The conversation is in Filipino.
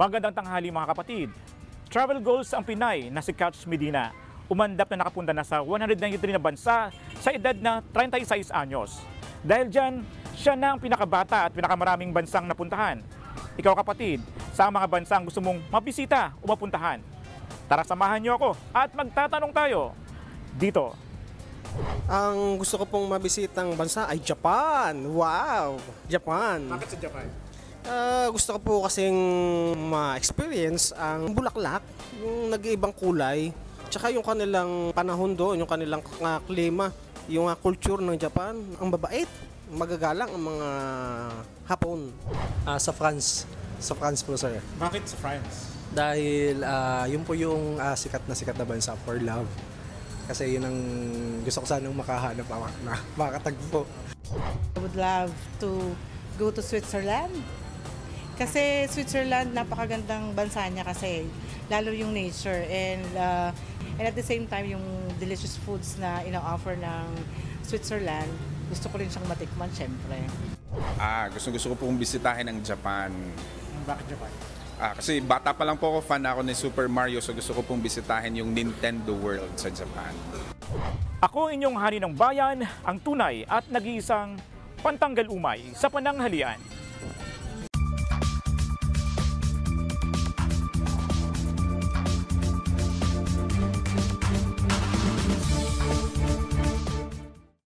Magandang tanghali mga kapatid. Travel goals ang Pinay na si Catch Medina. Umandap na nakapunta na sa 193 na bansa sa edad na 36 anyos. Dahil dyan, siya na ang pinakabata at pinakamaraming bansang napuntahan. Ikaw kapatid, sa mga bansang gusto mong mabisita o mapuntahan? Tara samahan niyo ako at magtatanong tayo dito. Ang gusto ko pong mabisitang bansa ay Japan. Wow! Japan. Bakit sa Japan? Gusto ko po kasing ma-experience ang bulaklak, yung nag-iibang kulay, tsaka yung kanilang panahon doon, yung kanilang klima, yung culture ng Japan. Ang babait, magagalang ang mga Hapon. Sa France. Sa France po, sir. Bakit sa France? Dahil yun po yung sikat na bansa for love. Kasi yun ang gusto ko sanang makahanap na makakatagpo. I would love to go to Switzerland. Kasi Switzerland, napakagandang bansa niya kasi lalo yung nature and at the same time yung delicious foods na ino-offer ng Switzerland, gusto ko rin siyang matikman syempre. Gusto ko pong bisitahin ang Japan. Bakit Japan? Kasi bata pa lang po ako, fan ako ni Super Mario, so gusto ko pong bisitahin yung Nintendo World sa Japan. Ako inyong hari ng bayan, ang tunay at nag-iisang pantanggal umay sa pananghalian.